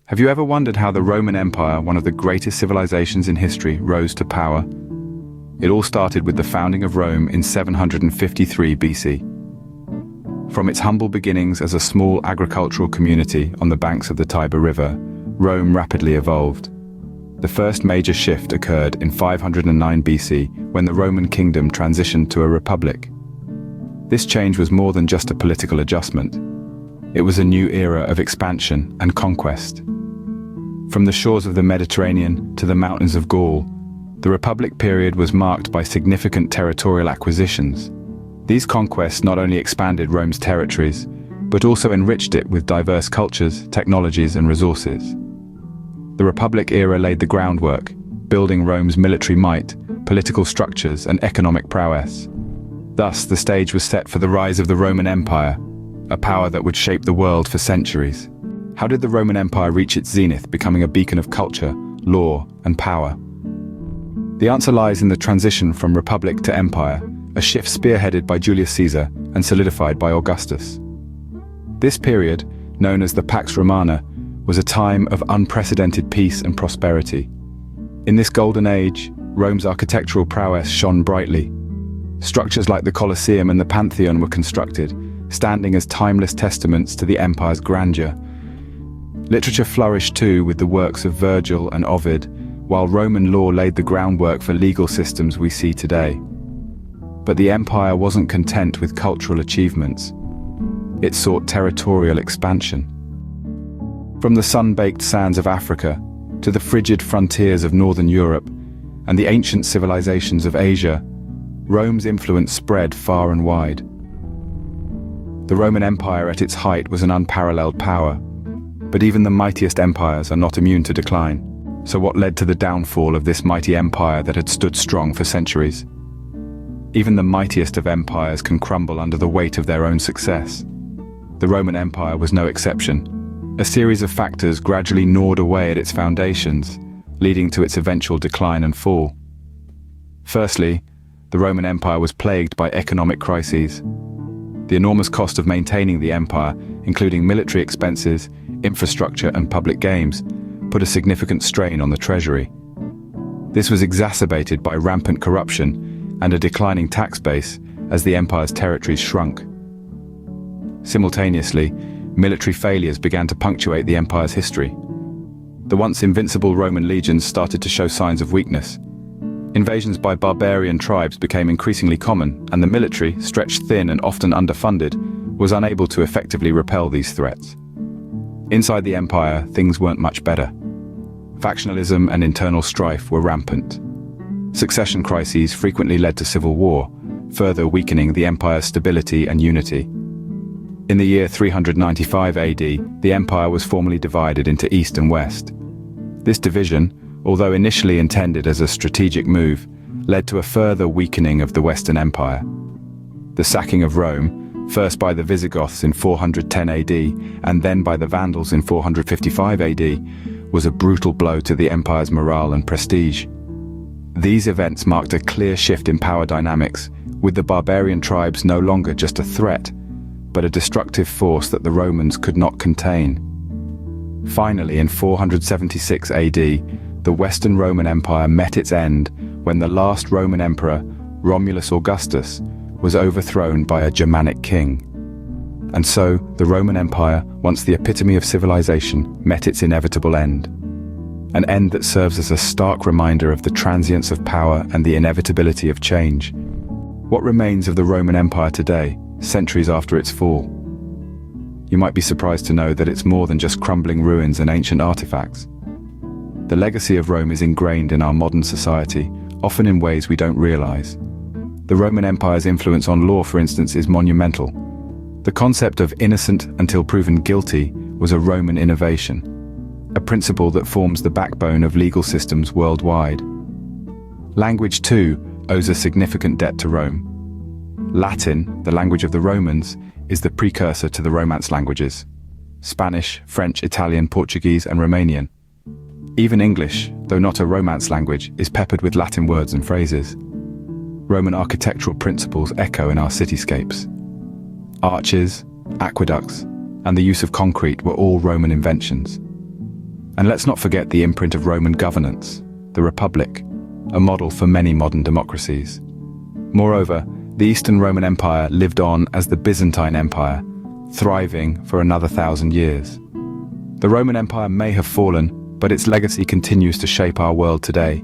Have you ever wondered how the Roman Empire, one of the greatest civilizations in history, rose to power? It all started with the founding of Rome in 753 BC. From its humble beginnings as a small agricultural community on the banks of the Tiber River, Rome rapidly evolved. The first major shift occurred in 509 BC when the Roman kingdom transitioned to a republic. This change was more than just a political adjustment. It was a new era of expansion and conquest. From the shores of the Mediterranean to the mountains of Gaul, the Republic period was marked by significant territorial acquisitions. These conquests not only expanded Rome's territories, but also enriched it with diverse cultures, technologies, and resources. The Republic era laid the groundwork, building Rome's military might, political structures, and economic prowess. Thus, the stage was set for the rise of the Roman Empire, a power that would shape the world for centuries. How did the Roman Empire reach its zenith, becoming a beacon of culture, law, and power? The answer lies in the transition from republic to empire, a shift spearheaded by Julius Caesar and solidified by Augustus. This period, known as the Pax Romana, was a time of unprecedented peace and prosperity. In this golden age, Rome's architectural prowess shone brightly. Structures like the Colosseum and the Pantheon were constructed, standing as timeless testaments to the empire's grandeur. Literature flourished too, with the works of Virgil and Ovid, while Roman law laid the groundwork for legal systems we see today. But the empire wasn't content with cultural achievements. It sought territorial expansion. From the sun-baked sands of Africa to the frigid frontiers of northern Europe and the ancient civilizations of Asia, Rome's influence spread far and wide. The Roman Empire at its height was an unparalleled power. But even the mightiest empires are not immune to decline. So what led to the downfall of this mighty empire that had stood strong for centuries? Even the mightiest of empires can crumble under the weight of their own success. The Roman Empire was no exception. A series of factors gradually gnawed away at its foundations, leading to its eventual decline and fall. Firstly, the Roman Empire was plagued by economic crises. The enormous cost of maintaining the empire, including military expenses, infrastructure, and public games, put a significant strain on the treasury. This was exacerbated by rampant corruption and a declining tax base as the empire's territories shrunk. Simultaneously, military failures began to punctuate the empire's history. The once invincible Roman legions started to show signs of weakness. Invasions by barbarian tribes became increasingly common, and the military, stretched thin and often underfunded, was unable to effectively repel these threats. Inside the empire, things weren't much better. Factionalism and internal strife were rampant. Succession crises frequently led to civil war, further weakening the empire's stability and unity. In the year 395 AD, the empire was formally divided into East and West. This division, although initially intended as a strategic move, led to a further weakening of the Western Empire. The sacking of Rome, first by the Visigoths in 410 AD and then by the Vandals in 455 AD, was a brutal blow to the empire's morale and prestige. These events marked a clear shift in power dynamics, with the barbarian tribes no longer just a threat, but a destructive force that the Romans could not contain. Finally, in 476 AD, the Western Roman Empire met its end when the last Roman emperor, Romulus Augustus, was overthrown by a Germanic king. And so, the Roman Empire, once the epitome of civilization, met its inevitable end. An end that serves as a stark reminder of the transience of power and the inevitability of change. What remains of the Roman Empire today, centuries after its fall? You might be surprised to know that it's more than just crumbling ruins and ancient artifacts. The legacy of Rome is ingrained in our modern society, often in ways we don't realize. The Roman Empire's influence on law, for instance, is monumental. The concept of innocent until proven guilty was a Roman innovation, a principle that forms the backbone of legal systems worldwide. Language, too, owes a significant debt to Rome. Latin, the language of the Romans, is the precursor to the Romance languages: Spanish, French, Italian, Portuguese, and Romanian. Even English, though not a Romance language, is peppered with Latin words and phrases. Roman architectural principles echo in our cityscapes. Arches, aqueducts, and the use of concrete were all Roman inventions. And let's not forget the imprint of Roman governance, the Republic, a model for many modern democracies. Moreover, the Eastern Roman Empire lived on as the Byzantine Empire, thriving for another 1,000 years. The Roman Empire may have fallen, but its legacy continues to shape our world today.